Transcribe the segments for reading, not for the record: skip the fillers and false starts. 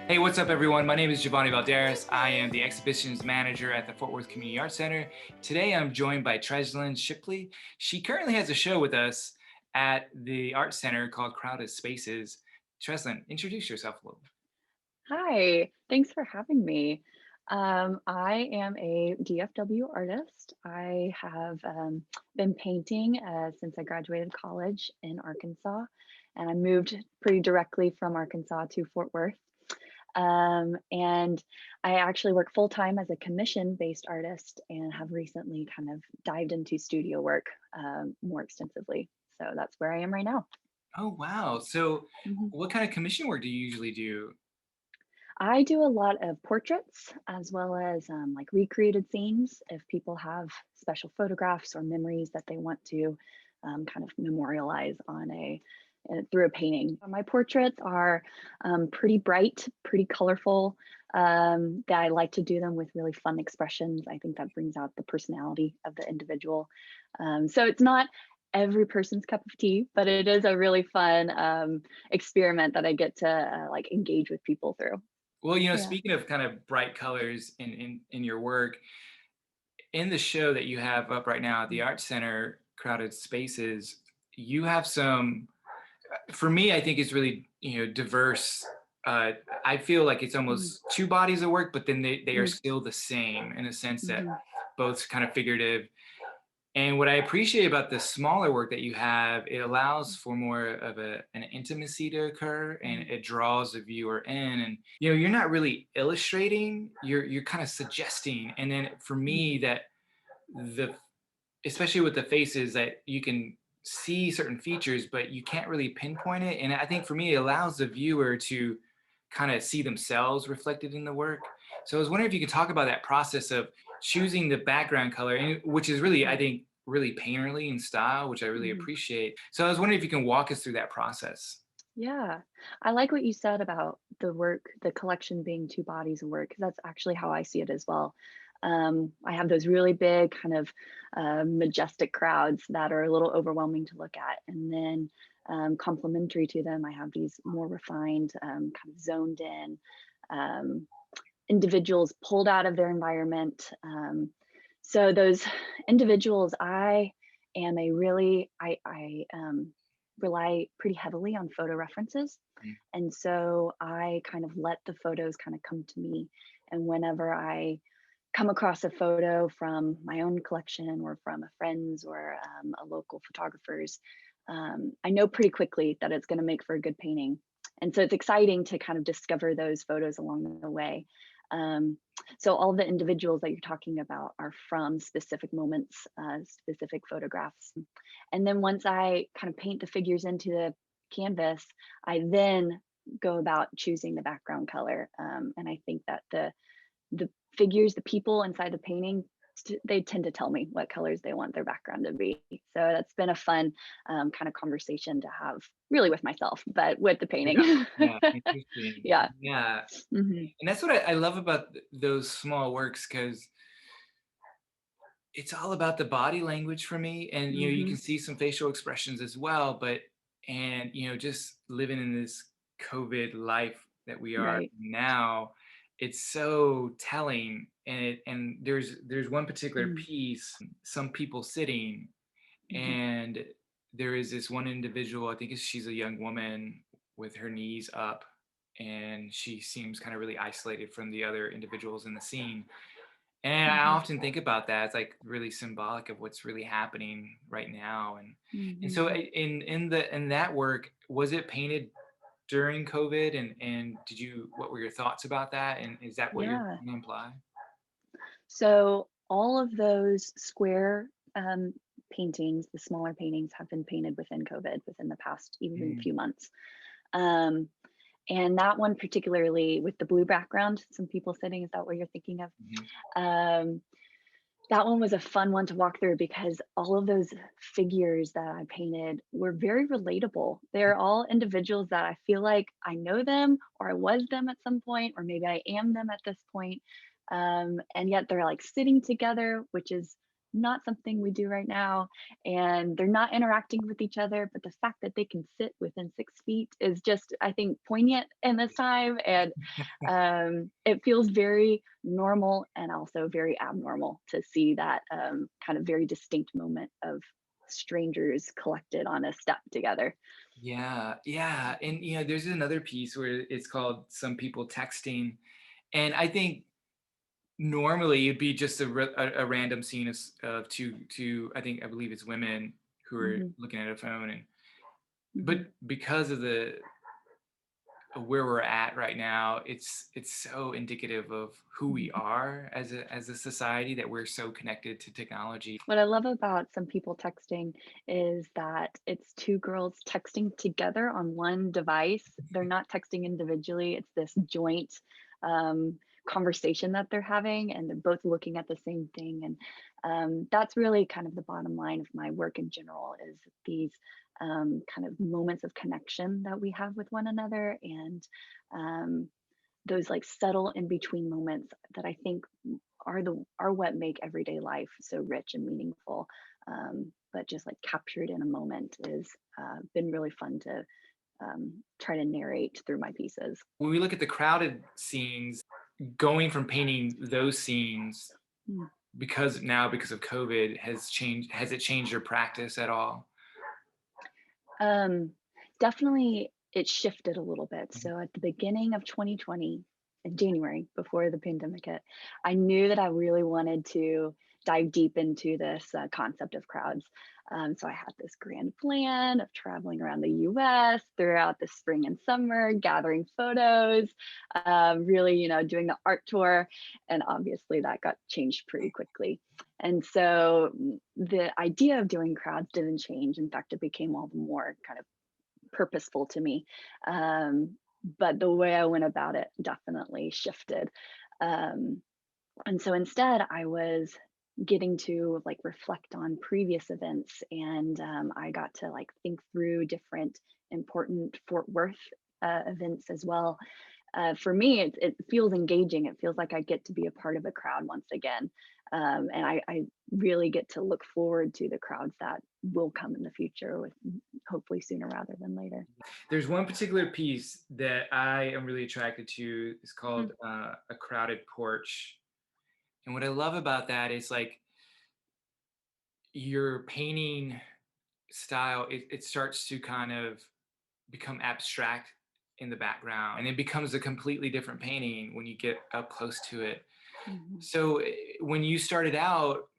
Hey, what's up, everyone? My name is Giovanni Valderas. I am the exhibitions manager at the Fort Worth Community Arts Center. Today, I'm joined by Tresyln Shipley. She currently has a show with us at the Art Center called Crowded Spaces. Tresyln, introduce yourself a little. Hi, thanks for having me. I am a DFW artist. I have been painting since I graduated college in Arkansas, and I moved pretty directly from Arkansas to Fort Worth. And I actually work full time as a commission-based artist and have recently kind of dived into studio work more extensively. So that's where I am right now. Oh, wow. So, Mhm. what kind of commission work do you usually do? I do a lot of portraits as well as like recreated scenes. If people have special photographs or memories that they want to kind of memorialize on through a painting. My portraits are pretty bright, pretty colorful. That I like to do them with really fun expressions. I think that brings out the personality of the individual. So it's not every person's cup of tea, but it is a really fun experiment that I get to like engage with people through. Well, Yeah. speaking of kind of bright colors in your work, in the show that you have up right now at the Mm, Art Center, Crowded Spaces, you have some for me, I think it's really, diverse. Uh, I feel like it's mm, almost two bodies of work, but then they are mm, still the same in a sense that mhm, both kind of figurative. And what I appreciate about the smaller work that you have, it allows for more of an intimacy to occur, and mm, it draws the viewer in. And you're not really illustrating; you're kind of suggesting. And then for me, mhm, that the especially with the faces that you can see certain features, but you can't really pinpoint it. And I think for me, it allows the viewer to kind of see themselves reflected in the work. So I was wondering if you could talk about that process of choosing the background color, which is really, I mhm, think, really painterly in style, which I really mhm. appreciate. So I was wondering if you can walk us through that process. Yeah. I like what you said about the work, the collection being two bodies of work, 'cause that's actually how I see it as well. I have those really big kind of majestic crowds that are a little overwhelming to look at. And then complementary to them, I have these more refined, kind of zoned in um, individuals pulled out of their environment. So those individuals, I am a really, I rely pretty heavily on photo references. Mm. And so I kind of let the photos kind of come to me. And whenever I come across a photo from my own collection or from a friend's or a local photographer's, I know pretty quickly that it's going to make for a good painting. And so it's exciting to kind of discover those photos along the way. Um, so all the individuals that you're talking about are from specific moments, specific photographs. And then once I kind of paint the figures into the canvas, I then go about choosing the background color. And I think that the figures, the people inside the painting, they tend to tell me what colors they want their background to be. So that's been a fun kind of conversation to have, really with myself, but with the Yeah, painting. yeah, interesting. Yeah. Yeah, Hmm. and that's what I love about those small works because it's all about the body language for me, and you can Hmm. see some facial expressions as well, but just living in this COVID life that we are Right. now, it's so telling. And there's one particular Mm-hmm. piece, some people sitting, Mm-hmm. and there is this one individual, I think she's a young woman with her knees up, and she seems kind of really isolated from the other individuals in the scene, and I Mm-hmm. often think about that. It's like really symbolic of what's really happening right now. And so Hmm. in that work, was it painted during COVID? And did you what were your thoughts about that? And is that what you're Yeah. trying to imply? So all of those square paintings, the smaller paintings, have been painted within COVID, within the past even Mm, few months. Um, and that one particularly with the blue background, some people sitting, is that what you're thinking of? mhm, Um, that one was a fun one to walk through because all of those figures that I painted were very relatable. They're all individuals that I feel like I know them or I was them at some point, or maybe I am them at this point. And yet they're like sitting together, which is not something we do right now, and they're not interacting with each other, but the fact that they can sit within 6 feet is just, I think, poignant in this time, and it feels very normal and also very abnormal to see that kind of very distinct moment of strangers collected on a step together. Yeah, yeah. And there's another piece where it's called some people texting. And I think normally it'd be just a random scene of two, I believe it's women who are Hmm. looking at a phone. And Hmm. but because of the where we're at right now, it's so indicative of who we Hmm. are as a society, that we're so connected to technology. What I love about some people texting is that it's two girls texting together on one device. They're not texting individually. It's this joint um, conversation that they're having, and they're both looking at the same thing. And that's really kind of the bottom line of my work in general, is these kind of moments of connection that we have with one another, and um, those like subtle in between moments that I think are what make everyday life so rich and meaningful. But just like captured in a moment is been really fun to try to narrate through my pieces. When we look at the crowded scenes, going from painting those scenes, Mm. because of COVID, has it changed your practice at all? Um, Definitely, it shifted a little bit. So at the beginning of 2020, in January, before the pandemic hit, I knew that I really wanted to dive deep into this concept of crowds. So I had this grand plan of traveling around the US throughout the spring and summer, gathering photos, really, doing the art tour. And obviously that got changed pretty quickly. And so the idea of doing crowds didn't change. In fact, it became all the more kind of purposeful to me. But the way I went about it definitely shifted. Um, and so instead, I was getting to like reflect on previous events, and I got to like think through different important Fort Worth events as well. For me, it feels engaging. It feels like I get to be a part of a crowd once again. And I really get to look forward to the crowds that will come in the future, with hopefully sooner rather than later. There's one particular piece that I am really attracted to. It's Mm. called A Crowded Porch. And what I love about that is like your painting style, it starts to kind of become abstract in the background, and it becomes a completely different painting when you get up close to it. Mhm. So when you started out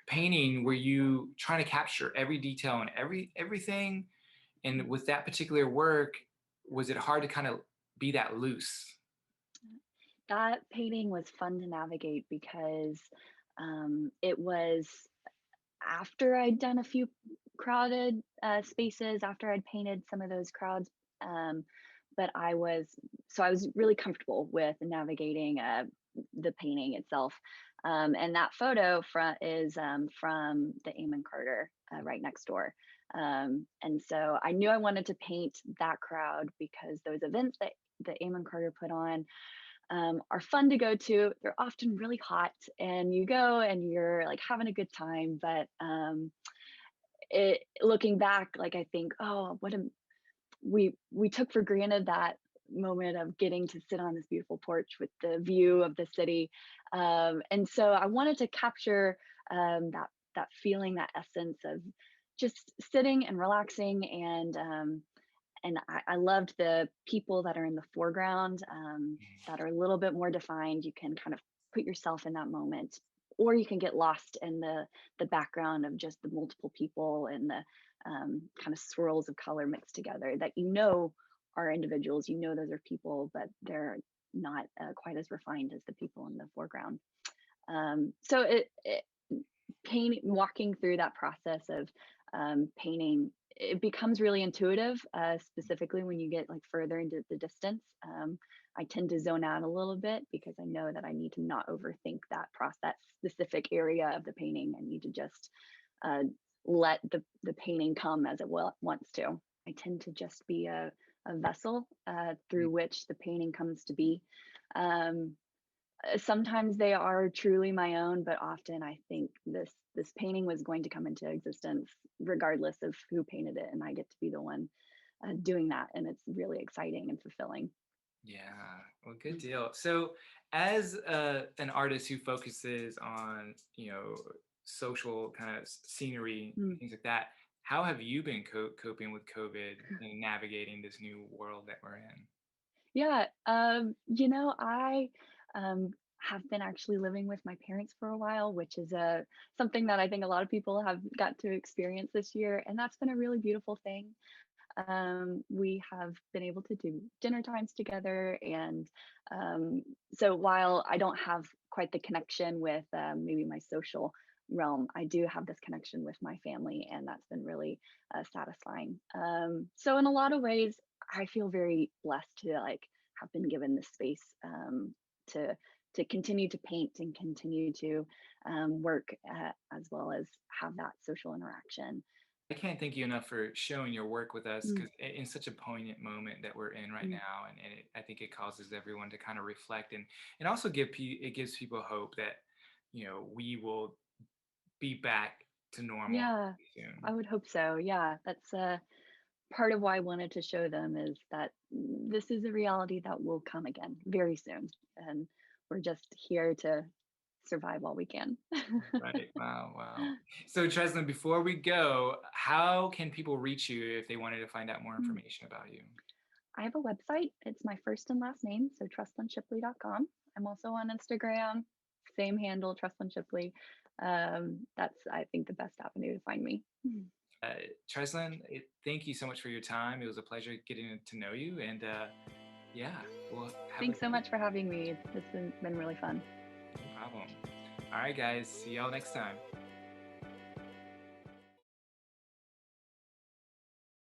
painting, were you trying to capture every detail and everything? And with that particular work, was it hard to kind of be that loose? That painting was fun to navigate because it was after I'd done a few crowded spaces, after I'd painted some of those crowds. Um, but I was really comfortable with navigating the painting itself. And that photo is from the Amon Carter right next door. And so I knew I wanted to paint that crowd because those events that the Amon Carter put on are fun to go to. They're often really hot, and you go and you're like having a good time. But looking back, like I think, oh, we took for granted that moment of getting to sit on this beautiful porch with the view of the city. And so I wanted to capture that feeling, that essence of just sitting and relaxing, and I loved the people that are in the foreground, that are a little bit more defined. You can kind of put yourself in that moment, or you can get lost in the background of just the multiple people and the kind of swirls of color mixed together that are individuals. You know those are people, but they're not quite as refined as the people in the foreground. So it painting walking through that process of painting, it becomes really intuitive, specifically when you get like further into the distance. I tend to zone out a little bit because I know that I need to not overthink that process, that specific area of the painting. I need to just uh, let the painting come as it wants to. I tend to just be a vessel through which the painting comes to be. Um, Sometimes they are truly my own, but often I think this painting was going to come into existence regardless of who painted it, and I get to be the one doing that, and it's really exciting and fulfilling. Yeah, well, good deal. So, as an artist who focuses on, social kind of scenery, Mm. things like that, how have you been coping with COVID and navigating this new world that we're in? Yeah, I have been actually living with my parents for a while, which is something that I think a lot of people have got to experience this year, and that's been a really beautiful thing. We have been able to do dinner times together, and so while I don't have quite the connection with maybe my social realm, I do have this connection with my family, and that's been really satisfying. So in a lot of ways, I feel very blessed to like have been given this space to continue to paint and continue to work as well as have that social interaction. I can't thank you enough for sharing your work with us Mm, because in such a poignant moment that we're in right mm. now, and I think it causes everyone to kind of reflect and also it gives people hope that we will be back to normal Yeah, I soon. would hope so. Yeah, that's part of why I wanted to show them is that this is a reality that will come again very soon, and we're just here to survive while we can. Right. Wow. Wow. So, Tresyln, before we go, how can people reach you if they wanted to find out more Mm. information about you? I have a website. It's my first and last name, so treslynshipley.com. I'm also on Instagram, same handle, Tresyln Shipley. That's, I think, the best avenue to find me. Uh, Tresyln, thank you so much for your time. It was a pleasure getting to know you, and yeah, we'll have Thanks so much for having me. This has been really fun. no problem. All right, guys. See y'all next time.